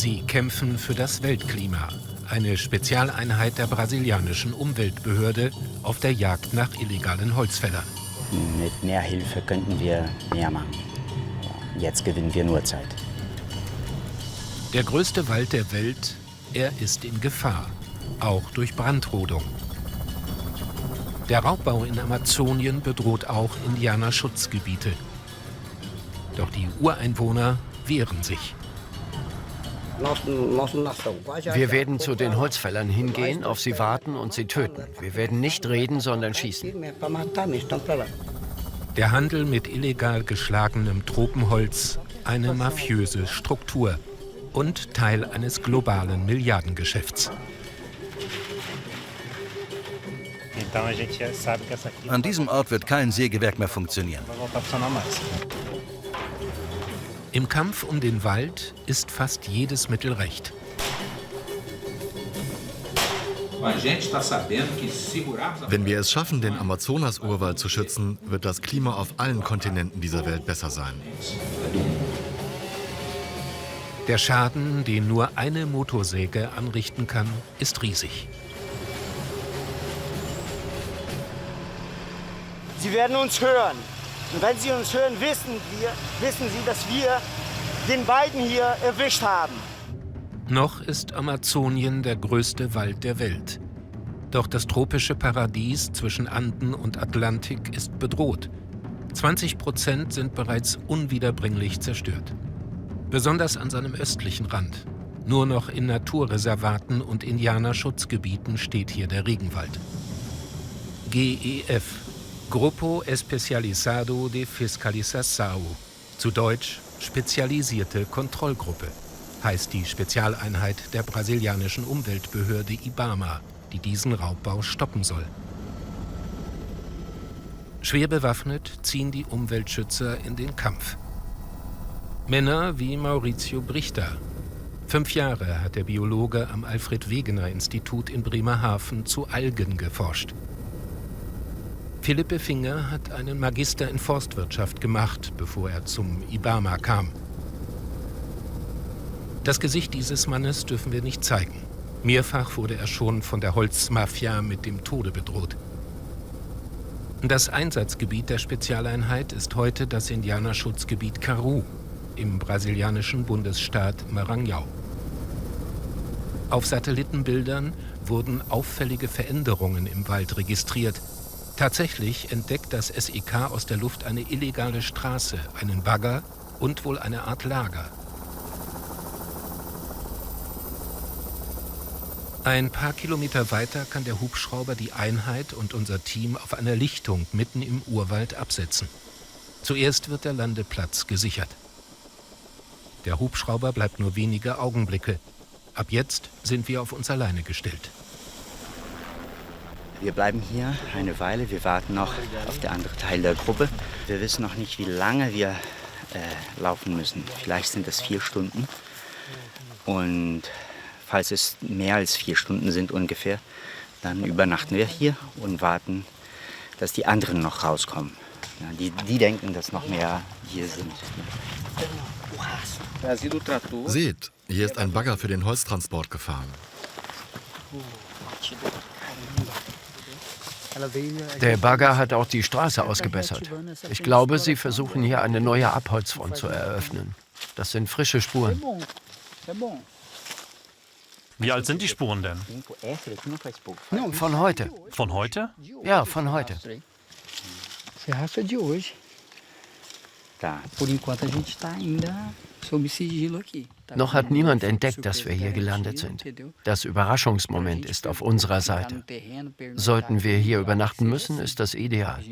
Sie kämpfen für das Weltklima, eine Spezialeinheit der brasilianischen Umweltbehörde auf der Jagd nach illegalen Holzfällern. Mit mehr Hilfe könnten wir mehr machen. Jetzt gewinnen wir nur Zeit. Der größte Wald der Welt, er ist in Gefahr, auch durch Brandrodung. Der Raubbau in Amazonien bedroht auch Indianerschutzgebiete. Doch die Ureinwohner wehren sich. Wir werden zu den Holzfällern hingehen, auf sie warten und sie töten. Wir werden nicht reden, sondern schießen. Der Handel mit illegal geschlagenem Tropenholz, eine mafiöse Struktur und Teil eines globalen Milliardengeschäfts. An diesem Ort wird kein Sägewerk mehr funktionieren. Im Kampf um den Wald ist fast jedes Mittel recht. Wenn wir es schaffen, den Amazonas-Urwald zu schützen, wird das Klima auf allen Kontinenten dieser Welt besser sein. Der Schaden, den nur eine Motorsäge anrichten kann, ist riesig. Sie werden uns hören. Und wenn Sie uns hören, wissen Sie, dass wir den beiden hier erwischt haben. Noch ist Amazonien der größte Wald der Welt. Doch das tropische Paradies zwischen Anden und Atlantik ist bedroht. 20% sind bereits unwiederbringlich zerstört. Besonders an seinem östlichen Rand. Nur noch in Naturreservaten und Indianerschutzgebieten steht hier der Regenwald. GEF, Grupo Especializado de Fiscalização, zu Deutsch Spezialisierte Kontrollgruppe, heißt die Spezialeinheit der brasilianischen Umweltbehörde IBAMA, die diesen Raubbau stoppen soll. Schwer bewaffnet ziehen die Umweltschützer in den Kampf. Männer wie Maurizio Brichter. 5 Jahre hat der Biologe am Alfred-Wegener-Institut in Bremerhaven zu Algen geforscht. Philippe Finger hat einen Magister in Forstwirtschaft gemacht, bevor er zum IBAMA kam. Das Gesicht dieses Mannes dürfen wir nicht zeigen. Mehrfach wurde er schon von der Holzmafia mit dem Tode bedroht. Das Einsatzgebiet der Spezialeinheit ist heute das Indianerschutzgebiet Caru im brasilianischen Bundesstaat Maranhão. Auf Satellitenbildern wurden auffällige Veränderungen im Wald registriert. Tatsächlich entdeckt das SEK aus der Luft eine illegale Straße, einen Bagger und wohl eine Art Lager. Ein paar Kilometer weiter kann der Hubschrauber die Einheit und unser Team auf einer Lichtung mitten im Urwald absetzen. Zuerst wird der Landeplatz gesichert. Der Hubschrauber bleibt nur wenige Augenblicke. Ab jetzt sind wir auf uns alleine gestellt. Wir bleiben hier eine Weile, wir warten noch auf den anderen Teil der Gruppe. Wir wissen noch nicht, wie lange wir laufen müssen. Vielleicht sind es 4 Stunden. Und falls es mehr als 4 Stunden sind ungefähr, dann übernachten wir hier und warten, dass die anderen noch rauskommen. Ja, die denken, dass noch mehr hier sind. Seht, hier ist ein Bagger für den Holztransport gefahren. Der Bagger hat auch die Straße ausgebessert. Ich glaube, sie versuchen hier eine neue Abholzfront zu eröffnen. Das sind frische Spuren. Wie alt sind die Spuren denn? Von heute. Von heute? Ja, von heute. Noch hat niemand entdeckt, dass wir hier gelandet sind. Das Überraschungsmoment ist auf unserer Seite. Sollten wir hier übernachten müssen, ist das ideal.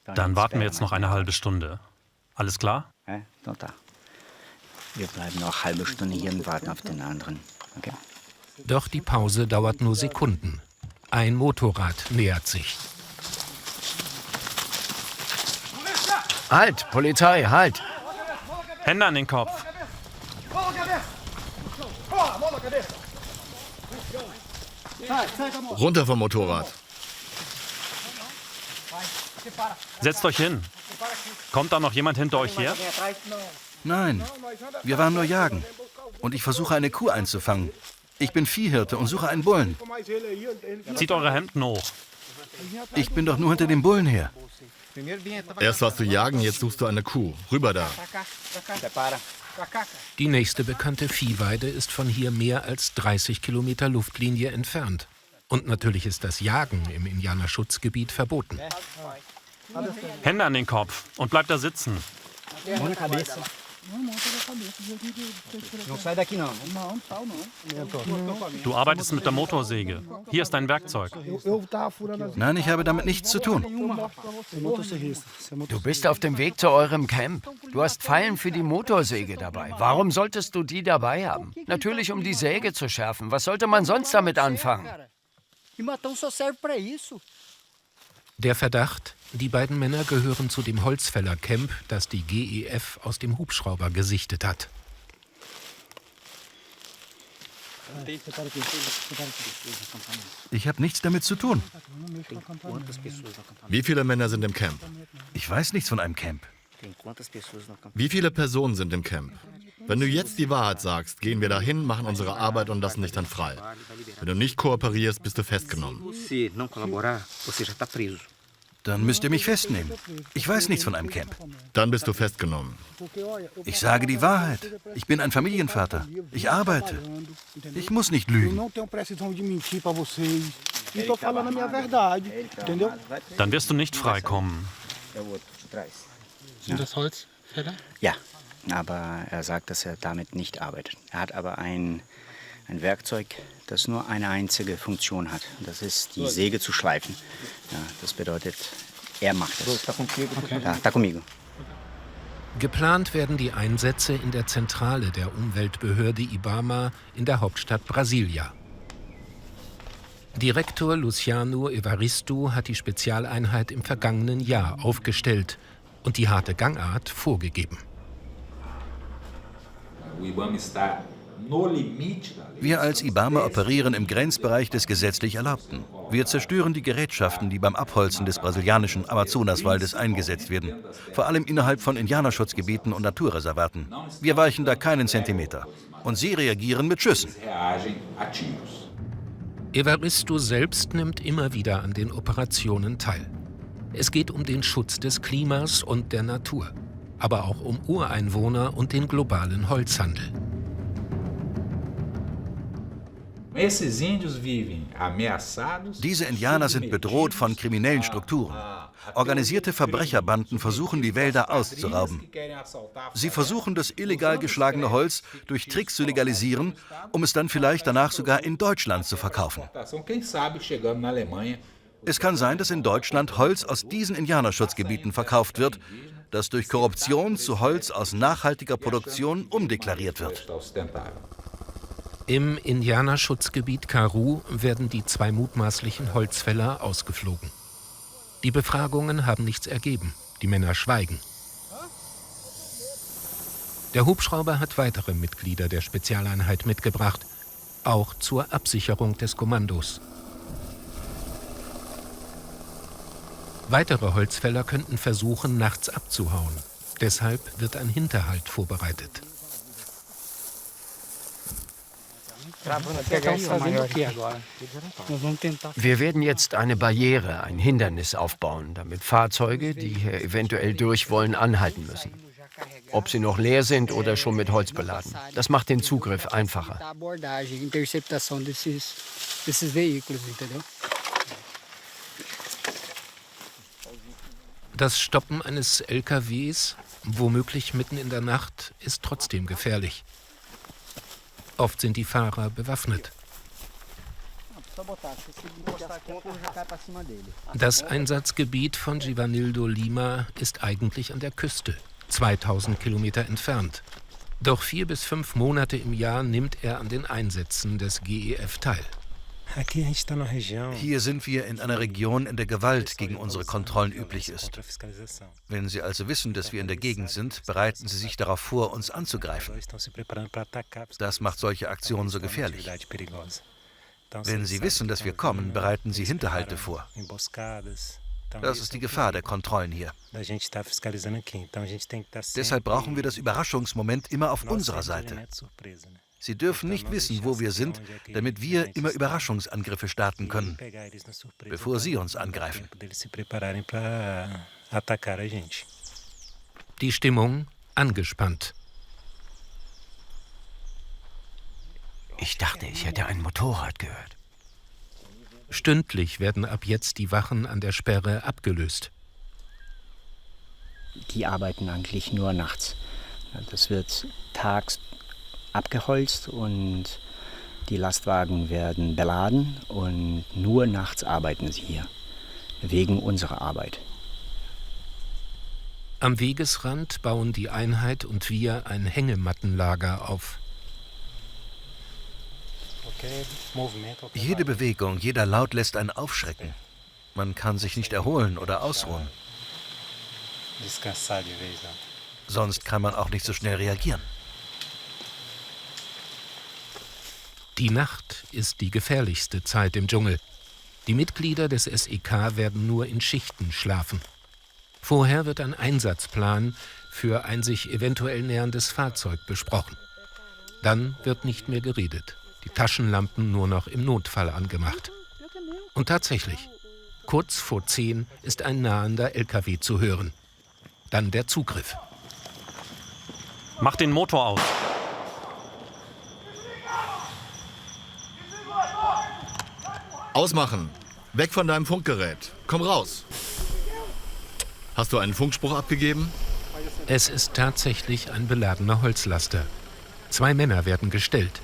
Dann warten wir jetzt noch eine halbe Stunde. Alles klar? Wir bleiben noch eine halbe Stunde hier und warten auf den anderen. Okay. Doch die Pause dauert nur Sekunden. Ein Motorrad nähert sich. Halt, Polizei, halt! Hände an den Kopf. Runter vom Motorrad. Setzt euch hin. Kommt da noch jemand hinter euch her? Nein, wir waren nur jagen. Und ich versuche, eine Kuh einzufangen. Ich bin Viehhirte und suche einen Bullen. Zieht eure Hemden hoch. Ich bin doch nur hinter dem Bullen her. Erst warst du jagen, jetzt suchst du eine Kuh. Rüber da. Die nächste bekannte Viehweide ist von hier mehr als 30 Kilometer Luftlinie entfernt. Und natürlich ist das Jagen im Indianerschutzgebiet verboten. Hände an den Kopf und bleibt da sitzen. Du arbeitest mit der Motorsäge. Hier ist dein Werkzeug. Nein, ich habe damit nichts zu tun. Du bist auf dem Weg zu eurem Camp. Du hast Pfeilen für die Motorsäge dabei. Warum solltest du die dabei haben? Natürlich, um die Säge zu schärfen. Was sollte man sonst damit anfangen? Der Verdacht, die beiden Männer gehören zu dem Holzfällercamp, das die GEF aus dem Hubschrauber gesichtet hat. Ich habe nichts damit zu tun. Wie viele Männer sind im Camp? Ich weiß nichts von einem Camp. Wie viele Personen sind im Camp? Wenn du jetzt die Wahrheit sagst, gehen wir dahin, machen unsere Arbeit und lassen dich dann frei. Wenn du nicht kooperierst, bist du festgenommen. Dann müsst ihr mich festnehmen. Ich weiß nichts von einem Camp. Dann bist du festgenommen. Ich sage die Wahrheit. Ich bin ein Familienvater. Ich arbeite. Ich muss nicht lügen. Dann wirst du nicht freikommen. Sind das Holzfäller? Ja, aber er sagt, dass er damit nicht arbeitet. Er hat aber ein Werkzeug, das nur eine einzige Funktion hat. Das ist, die Säge zu schleifen. Ja, das bedeutet, er macht es. Tá comigo. Geplant werden die Einsätze in der Zentrale der Umweltbehörde IBAMA in der Hauptstadt Brasilia. Direktor Luciano Evaristo hat die Spezialeinheit im vergangenen Jahr aufgestellt und die harte Gangart vorgegeben. Wir als IBAMA operieren im Grenzbereich des gesetzlich Erlaubten. Wir zerstören die Gerätschaften, die beim Abholzen des brasilianischen Amazonaswaldes eingesetzt werden. Vor allem innerhalb von Indianerschutzgebieten und Naturreservaten. Wir weichen da keinen Zentimeter. Und sie reagieren mit Schüssen. Evaristo selbst nimmt immer wieder an den Operationen teil. Es geht um den Schutz des Klimas und der Natur, aber auch um Ureinwohner und den globalen Holzhandel. Diese Indianer sind bedroht von kriminellen Strukturen. Organisierte Verbrecherbanden versuchen, die Wälder auszurauben. Sie versuchen, das illegal geschlagene Holz durch Tricks zu legalisieren, um es dann vielleicht danach sogar in Deutschland zu verkaufen. Es kann sein, dass in Deutschland Holz aus diesen Indianerschutzgebieten verkauft wird, das durch Korruption zu Holz aus nachhaltiger Produktion umdeklariert wird. Im Indianerschutzgebiet Karoo werden die 2 mutmaßlichen Holzfäller ausgeflogen. Die Befragungen haben nichts ergeben. Die Männer schweigen. Der Hubschrauber hat weitere Mitglieder der Spezialeinheit mitgebracht, auch zur Absicherung des Kommandos. Weitere Holzfäller könnten versuchen, nachts abzuhauen. Deshalb wird ein Hinterhalt vorbereitet. Wir werden jetzt eine Barriere, ein Hindernis aufbauen, damit Fahrzeuge, die hier eventuell durch wollen, anhalten müssen. Ob sie noch leer sind oder schon mit Holz beladen. Das macht den Zugriff einfacher. Das Stoppen eines LKWs, womöglich mitten in der Nacht, ist trotzdem gefährlich. Oft sind die Fahrer bewaffnet. Das Einsatzgebiet von Givanildo Lima ist eigentlich an der Küste, 2000 Kilometer entfernt. Doch 4 bis 5 Monate im Jahr nimmt er an den Einsätzen des GEF teil. Hier sind wir in einer Region, in der Gewalt gegen unsere Kontrollen üblich ist. Wenn Sie also wissen, dass wir in der Gegend sind, bereiten Sie sich darauf vor, uns anzugreifen. Das macht solche Aktionen so gefährlich. Wenn Sie wissen, dass wir kommen, bereiten Sie Hinterhalte vor. Das ist die Gefahr der Kontrollen hier. Deshalb brauchen wir das Überraschungsmoment immer auf unserer Seite. Sie dürfen nicht wissen, wo wir sind, damit wir immer Überraschungsangriffe starten können, bevor sie uns angreifen. Die Stimmung angespannt. Ich dachte, ich hätte ein Motorrad gehört. Stündlich werden ab jetzt die Wachen an der Sperre abgelöst. Die arbeiten eigentlich nur nachts. Das wird tags abgeholzt und die Lastwagen werden beladen und nur nachts arbeiten sie hier, wegen unserer Arbeit. Am Wegesrand bauen die Einheit und wir ein Hängemattenlager auf. Jede Bewegung, jeder Laut lässt einen aufschrecken. Man kann sich nicht erholen oder ausruhen. Sonst kann man auch nicht so schnell reagieren. Die Nacht ist die gefährlichste Zeit im Dschungel. Die Mitglieder des SEK werden nur in Schichten schlafen. Vorher wird ein Einsatzplan für ein sich eventuell näherndes Fahrzeug besprochen. Dann wird nicht mehr geredet. Die Taschenlampen nur noch im Notfall angemacht. Und tatsächlich, kurz vor 10 ist ein nahender LKW zu hören. Dann der Zugriff. Mach den Motor aus. Ausmachen. Weg von deinem Funkgerät. Komm raus. Hast du einen Funkspruch abgegeben? Es ist tatsächlich ein beladener Holzlaster. 2 Männer werden gestellt.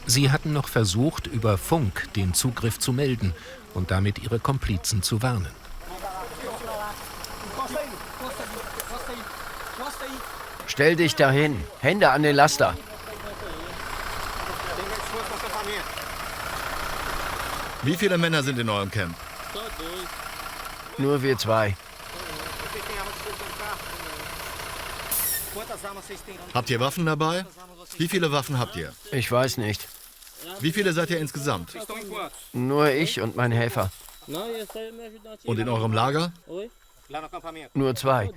Sie hatten noch versucht, über Funk den Zugriff zu melden und damit ihre Komplizen zu warnen. Stell dich dahin. Hände an den Laster. Wie viele Männer sind in eurem Camp? Nur wir 2. Habt ihr Waffen dabei? Wie viele Waffen habt ihr? Ich weiß nicht. Wie viele seid ihr insgesamt? Nur ich und mein Helfer. Und in eurem Lager? Nur 2.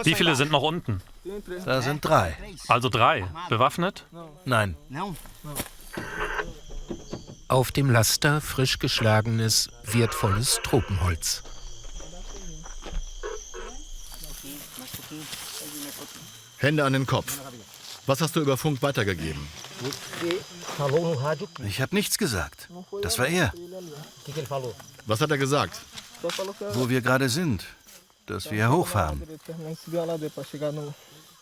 Wie viele sind noch unten? Da sind 3. Also 3. Bewaffnet? Nein, Auf dem Laster frisch geschlagenes, wertvolles Tropenholz. Hände an den Kopf. Was hast du über Funk weitergegeben? ich habe nichts gesagt. Das war er. Was hat er gesagt? Wo wir gerade sind, dass wir hochfahren.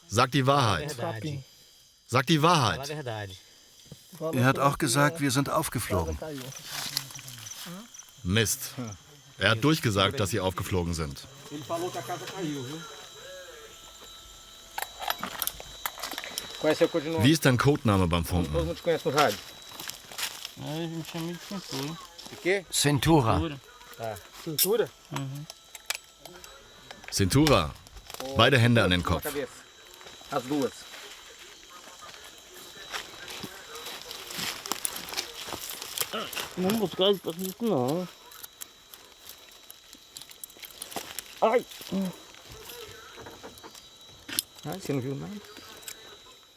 Sag die Wahrheit. Sag die Wahrheit. Er hat auch gesagt, wir sind aufgeflogen. Mist. Er hat durchgesagt, dass sie aufgeflogen sind. Wie ist dein Codename beim Funken? Cintura. Cintura. Beide Hände an den Kopf.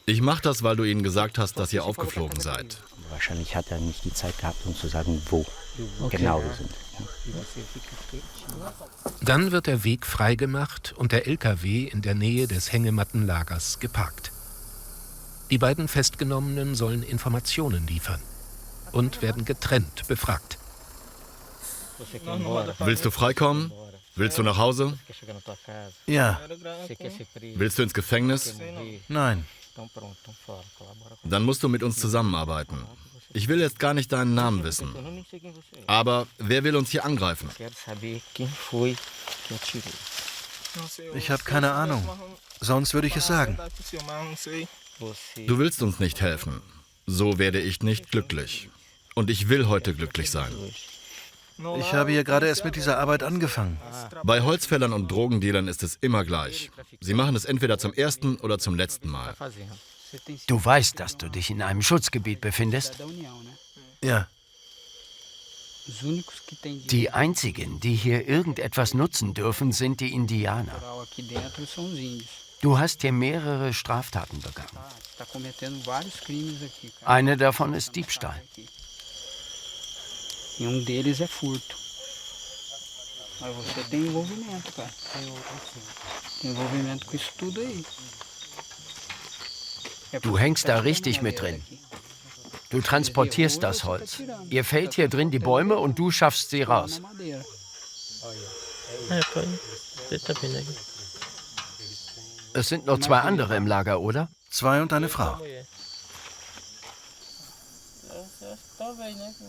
Ich mach das, weil du ihnen gesagt hast, dass ihr aufgeflogen seid. Wahrscheinlich hat er nicht die Zeit gehabt, um zu sagen, wo genau wir sind. Dann wird der Weg freigemacht und der LKW in der Nähe des Hängemattenlagers geparkt. Die beiden Festgenommenen sollen Informationen liefern und werden getrennt befragt. Willst du freikommen? Willst du nach Hause? Ja, Willst du ins Gefängnis? nein. Dann musst du mit uns zusammenarbeiten. Ich will jetzt gar nicht deinen Namen wissen. Aber wer will uns hier angreifen? Ich habe keine Ahnung. Sonst würde ich es sagen. Du willst uns nicht helfen. So werde ich nicht glücklich. Und ich will heute glücklich sein. Ich habe hier gerade erst mit dieser Arbeit angefangen. Bei Holzfällern und Drogendealern ist es immer gleich. Sie machen es entweder zum ersten oder zum letzten Mal. Du weißt, dass du dich in einem Schutzgebiet befindest? Ja. Die einzigen, die hier irgendetwas nutzen dürfen, sind die Indianer. Du hast hier mehrere Straftaten begangen. Eine davon ist Diebstahl. Du hängst da richtig mit drin. Du transportierst das Holz. Ihr fällt hier drin die Bäume und du schaffst sie raus. Es sind noch 2 andere im Lager, oder? 2 und eine Frau.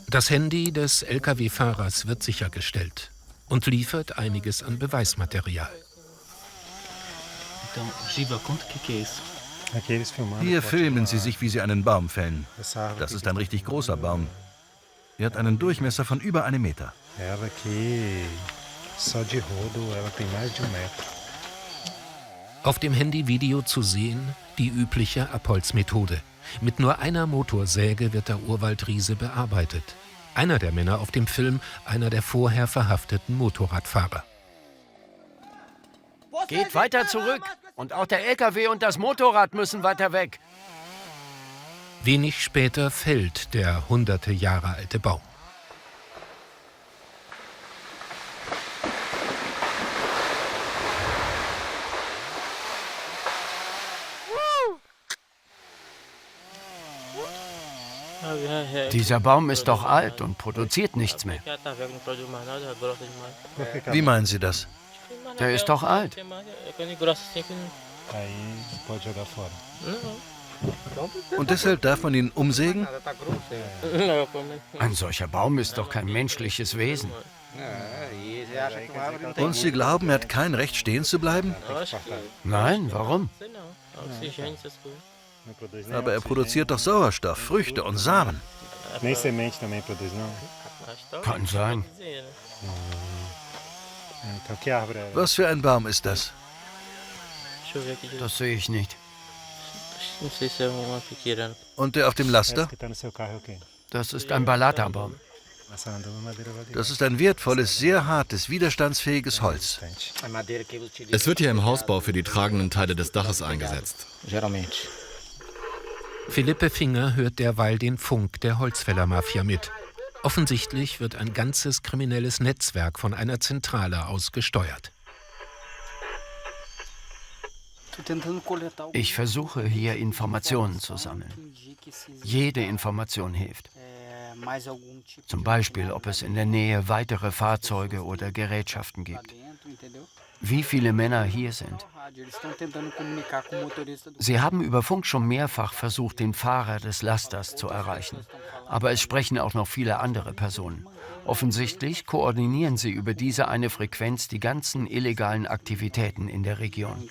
Das Handy des Lkw-Fahrers wird sichergestellt und liefert einiges an Beweismaterial. Hier filmen sie sich, wie sie einen Baum fällen. Das ist ein richtig großer Baum. Er hat einen Durchmesser von über 1 Meter. Auf dem Handyvideo zu sehen die übliche Abholzmethode. Mit nur einer Motorsäge wird der Urwaldriese bearbeitet. Einer der Männer auf dem Film, einer der vorher verhafteten Motorradfahrer. Geht weiter zurück. Und auch der LKW und das Motorrad müssen weiter weg. Wenig später fällt der hunderte Jahre alte Baum. Dieser Baum ist doch alt und produziert nichts mehr. Wie meinen Sie das? Der ist doch alt. Und deshalb darf man ihn umsägen? Ein solcher Baum ist doch kein menschliches Wesen. Und Sie glauben, er hat kein Recht, stehen zu bleiben? Nein, warum? Aber er produziert doch Sauerstoff, Früchte und Samen. Kann sein. Was für ein Baum ist das? Das sehe ich nicht. Und der auf dem Laster? Das ist ein Balata-Baum. Das ist ein wertvolles, sehr hartes, widerstandsfähiges Holz. Es wird hier im Hausbau für die tragenden Teile des Daches eingesetzt. Philippe Finger hört derweil den Funk der Holzfällermafia mit. Offensichtlich wird ein ganzes kriminelles Netzwerk von einer Zentrale aus gesteuert. Ich versuche hier Informationen zu sammeln. Jede Information hilft. Zum Beispiel, ob es in der Nähe weitere Fahrzeuge oder Gerätschaften gibt. Wie viele Männer hier sind. Sie haben über Funk schon mehrfach versucht, den Fahrer des Lasters zu erreichen. Aber es sprechen auch noch viele andere Personen. Offensichtlich koordinieren sie über diese eine Frequenz die ganzen illegalen Aktivitäten in der Region.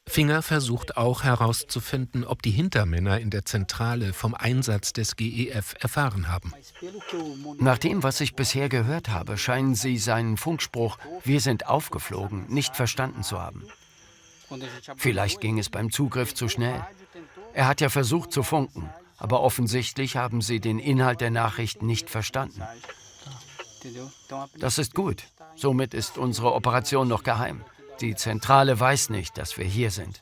Finger versucht auch herauszufinden, ob die Hintermänner in der Zentrale vom Einsatz des GEF erfahren haben. Nach dem, was ich bisher gehört habe, scheinen sie seinen Funkspruch „Wir sind aufgeflogen" nicht verstanden zu haben. Vielleicht ging es beim Zugriff zu schnell. Er hat ja versucht zu funken, aber offensichtlich haben sie den Inhalt der Nachricht nicht verstanden. Das ist gut. Somit ist unsere Operation noch geheim. Die Zentrale weiß nicht, dass wir hier sind.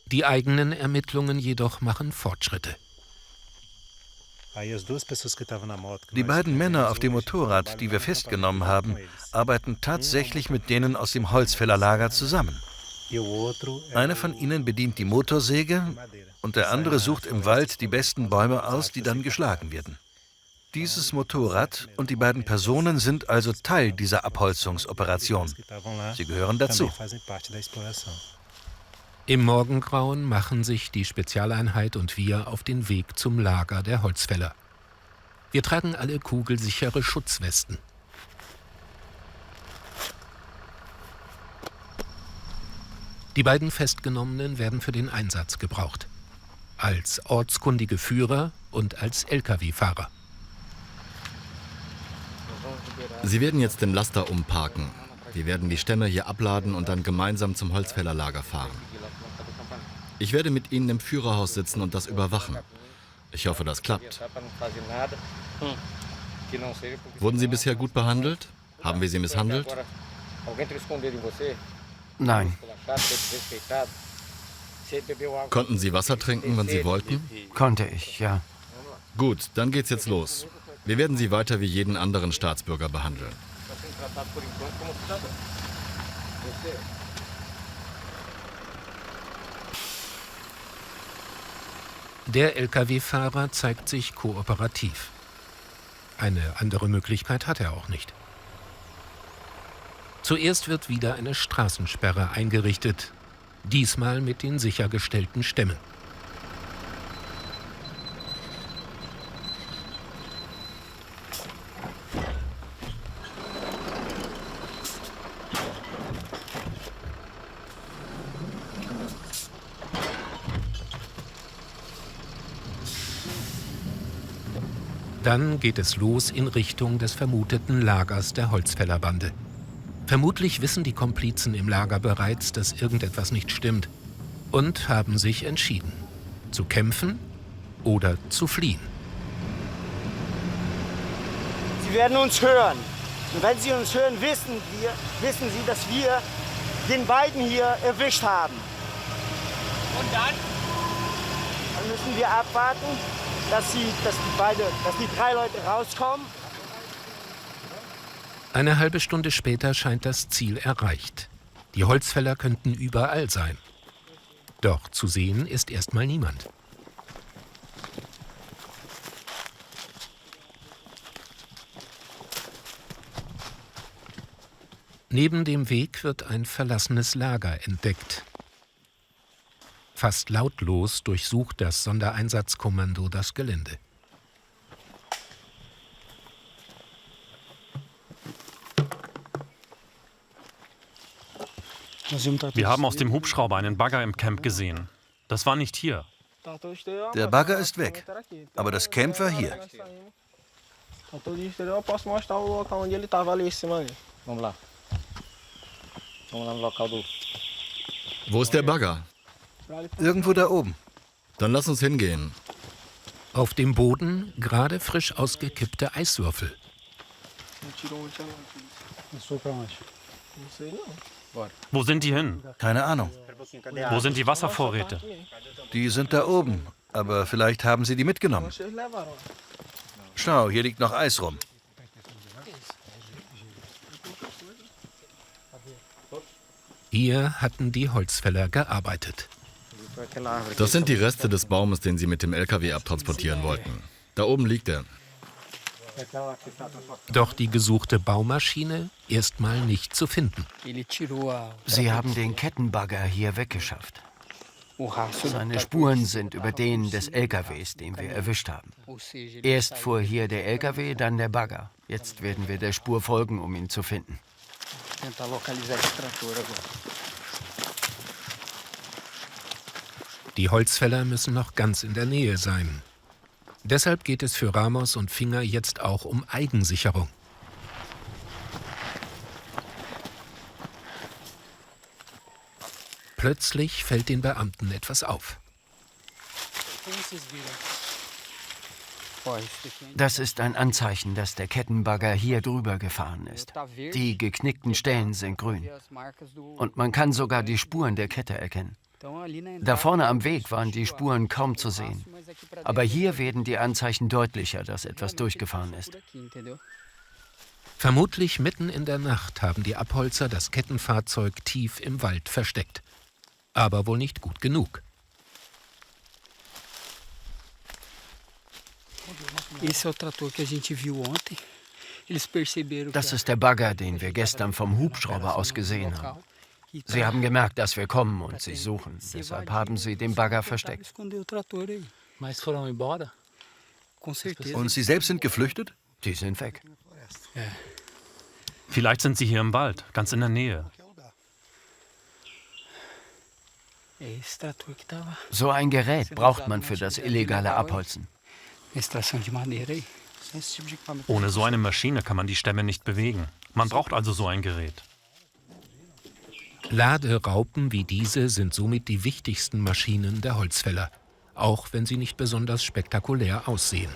Die eigenen Ermittlungen jedoch machen Fortschritte. Die beiden Männer auf dem Motorrad, die wir festgenommen haben, arbeiten tatsächlich mit denen aus dem Holzfällerlager zusammen. Einer von ihnen bedient die Motorsäge und der andere sucht im Wald die besten Bäume aus, die dann geschlagen werden. Dieses Motorrad und die beiden Personen sind also Teil dieser Abholzungsoperation. Sie gehören dazu. Im Morgengrauen machen sich die Spezialeinheit und wir auf den Weg zum Lager der Holzfäller. Wir tragen alle kugelsichere Schutzwesten. Die beiden Festgenommenen werden für den Einsatz gebraucht. Als ortskundige Führer und als Lkw-Fahrer. Sie werden jetzt den Laster umparken. Wir werden die Stämme hier abladen und dann gemeinsam zum Holzfällerlager fahren. Ich werde mit Ihnen im Führerhaus sitzen und das überwachen. Ich hoffe, das klappt. Wurden Sie bisher gut behandelt? Haben wir Sie misshandelt? Nein, Konnten Sie Wasser trinken, wann Sie wollten? konnte ich, ja. Gut, dann geht's jetzt los. Wir werden Sie weiter wie jeden anderen Staatsbürger behandeln. Der Lkw-Fahrer zeigt sich kooperativ. Eine andere Möglichkeit hat er auch nicht. Zuerst wird wieder eine Straßensperre eingerichtet, diesmal mit den sichergestellten Stämmen. Dann geht es los in Richtung des vermuteten Lagers der Holzfällerbande. Vermutlich wissen die Komplizen im Lager bereits, dass irgendetwas nicht stimmt und haben sich entschieden, zu kämpfen oder zu fliehen. Sie werden uns hören. Und wenn Sie uns hören, wissen Sie, dass wir den beiden hier erwischt haben. Und dann? Dann müssen wir abwarten, dass die 3 Leute rauskommen. Eine halbe Stunde später scheint das Ziel erreicht. Die Holzfäller könnten überall sein. Doch zu sehen ist erstmal niemand. Neben dem Weg wird ein verlassenes Lager entdeckt. Fast lautlos durchsucht das Sondereinsatzkommando das Gelände. Wir haben aus dem Hubschrauber einen Bagger im Camp gesehen. Das war nicht hier. Der Bagger ist weg, aber das Camp war hier. Wo ist der Bagger? Irgendwo da oben. Dann lass uns hingehen. Auf dem Boden gerade frisch ausgekippte Eiswürfel. Wo sind die hin? Keine Ahnung. Wo sind die Wasservorräte? Die sind da oben, aber vielleicht haben sie die mitgenommen. Schau, hier liegt noch Eis rum. Hier hatten die Holzfäller gearbeitet. Das sind die Reste des Baumes, den Sie mit dem LKW abtransportieren wollten. Da oben liegt er. Doch die gesuchte Baumaschine erstmal nicht zu finden. Sie haben den Kettenbagger hier weggeschafft. Seine Spuren sind über denen des LKWs, den wir erwischt haben. Erst fuhr hier der LKW, dann der Bagger. Jetzt werden wir der Spur folgen, um ihn zu finden. Die Holzfäller müssen noch ganz in der Nähe sein. Deshalb geht es für Ramos und Finger jetzt auch um Eigensicherung. Plötzlich fällt den Beamten etwas auf. Das ist ein Anzeichen, dass der Kettenbagger hier drüber gefahren ist. Die geknickten Stellen sind grün. Und man kann sogar die Spuren der Kette erkennen. Da vorne am Weg waren die Spuren kaum zu sehen. Aber hier werden die Anzeichen deutlicher, dass etwas durchgefahren ist. Vermutlich mitten in der Nacht haben die Abholzer das Kettenfahrzeug tief im Wald versteckt. Aber wohl nicht gut genug. Das ist der Bagger, den wir gestern vom Hubschrauber aus gesehen haben. Sie haben gemerkt, dass wir kommen und sie suchen. Deshalb haben sie den Bagger versteckt. Und Sie selbst sind geflüchtet? Die sind weg. Vielleicht sind sie hier im Wald, ganz in der Nähe. So ein Gerät braucht man für das illegale Abholzen. Ohne so eine Maschine kann man die Stämme nicht bewegen. Man braucht also so ein Gerät. Laderaupen wie diese sind somit die wichtigsten Maschinen der Holzfäller, auch wenn sie nicht besonders spektakulär aussehen.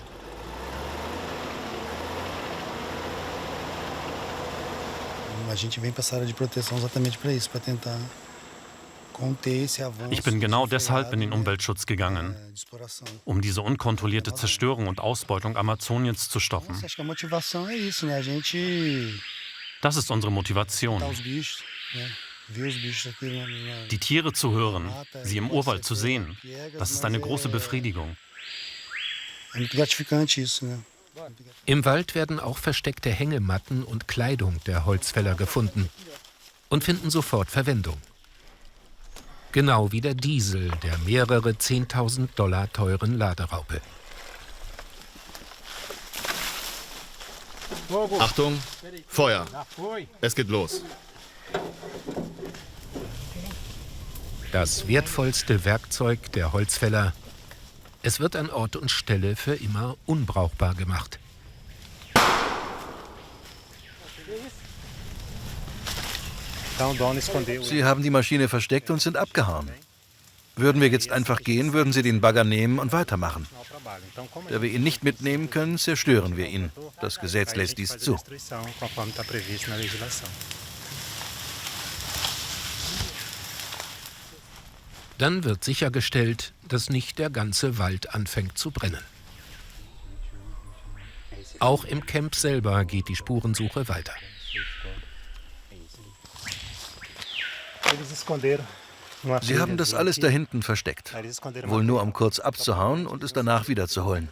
Ich bin genau deshalb in den Umweltschutz gegangen, um diese unkontrollierte Zerstörung und Ausbeutung Amazoniens zu stoppen. Das ist unsere Motivation. Die Tiere zu hören, sie im Urwald zu sehen, das ist eine große Befriedigung. Im Wald werden auch versteckte Hängematten und Kleidung der Holzfäller gefunden und finden sofort Verwendung. Genau wie der Diesel der mehrere 10.000 $ teuren Laderaupe. Achtung, Feuer. Es geht los. Das wertvollste Werkzeug der Holzfäller. Es wird an Ort und Stelle für immer unbrauchbar gemacht. Sie haben die Maschine versteckt und sind abgehauen. Würden wir jetzt einfach gehen, würden Sie den Bagger nehmen und weitermachen. Da wir ihn nicht mitnehmen können, zerstören wir ihn. Das Gesetz lässt dies zu. Dann wird sichergestellt, dass nicht der ganze Wald anfängt zu brennen. Auch im Camp selber geht die Spurensuche weiter. Sie haben das alles da hinten versteckt. Wohl nur, um kurz abzuhauen und es danach wiederzuholen.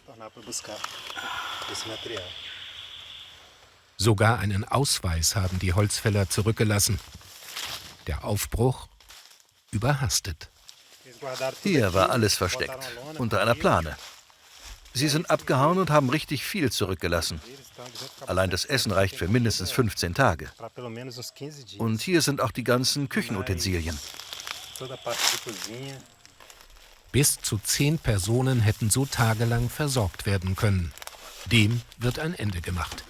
Sogar einen Ausweis haben die Holzfäller zurückgelassen. Der Aufbruch überhastet. Hier war alles versteckt, unter einer Plane. Sie sind abgehauen und haben richtig viel zurückgelassen. Allein das Essen reicht für mindestens 15 Tage. Und hier sind auch die ganzen Küchenutensilien. Bis zu 10 Personen hätten so tagelang versorgt werden können. Dem wird ein Ende gemacht.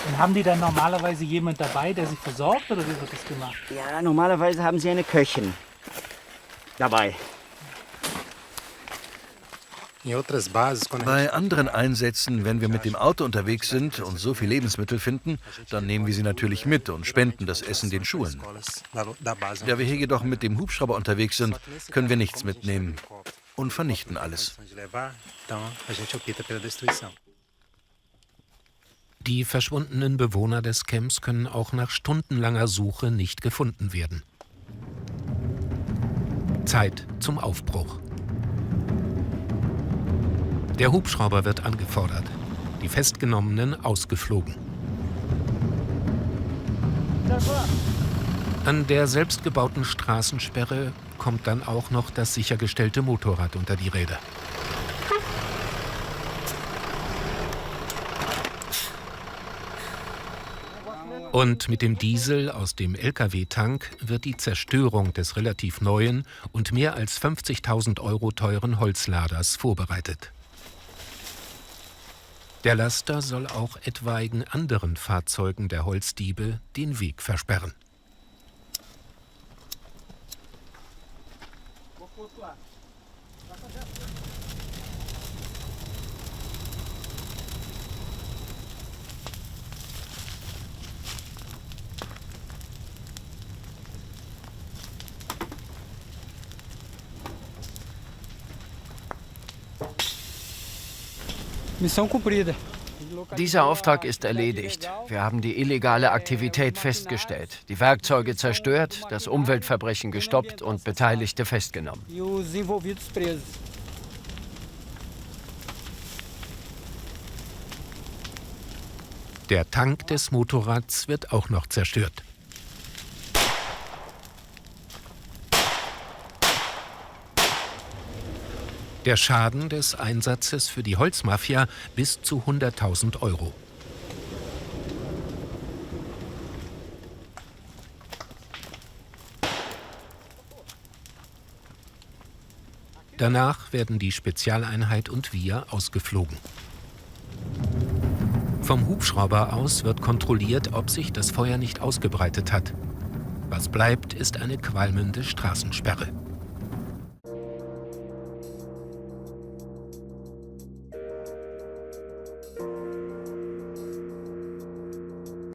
Und haben die dann normalerweise jemand dabei, der sich versorgt, oder wie wird das gemacht? Ja, normalerweise haben sie eine Köchin dabei. Bei anderen Einsätzen, wenn wir mit dem Auto unterwegs sind und so viel Lebensmittel finden, dann nehmen wir sie natürlich mit und spenden das Essen den Schulen. Da wir hier jedoch mit dem Hubschrauber unterwegs sind, können wir nichts mitnehmen und vernichten alles. Die verschwundenen Bewohner des Camps können auch nach stundenlanger Suche nicht gefunden werden. Zeit zum Aufbruch. Der Hubschrauber wird angefordert, die Festgenommenen ausgeflogen. An der selbstgebauten Straßensperre kommt dann auch noch das sichergestellte Motorrad unter die Räder. Und mit dem Diesel aus dem LKW-Tank wird die Zerstörung des relativ neuen und mehr als 50.000 € teuren Holzladers vorbereitet. Der Laster soll auch etwaigen anderen Fahrzeugen der Holzdiebe den Weg versperren. Missão cumprida. Dieser Auftrag ist erledigt. Wir haben die illegale Aktivität festgestellt, die Werkzeuge zerstört, das Umweltverbrechen gestoppt und Beteiligte festgenommen. E os envolvidos presos. Der Tank des Motorrads wird auch noch zerstört. Der Schaden des Einsatzes für die Holzmafia bis zu 100.000 €. Danach werden die Spezialeinheit und wir ausgeflogen. Vom Hubschrauber aus wird kontrolliert, ob sich das Feuer nicht ausgebreitet hat. Was bleibt, ist eine qualmende Straßensperre.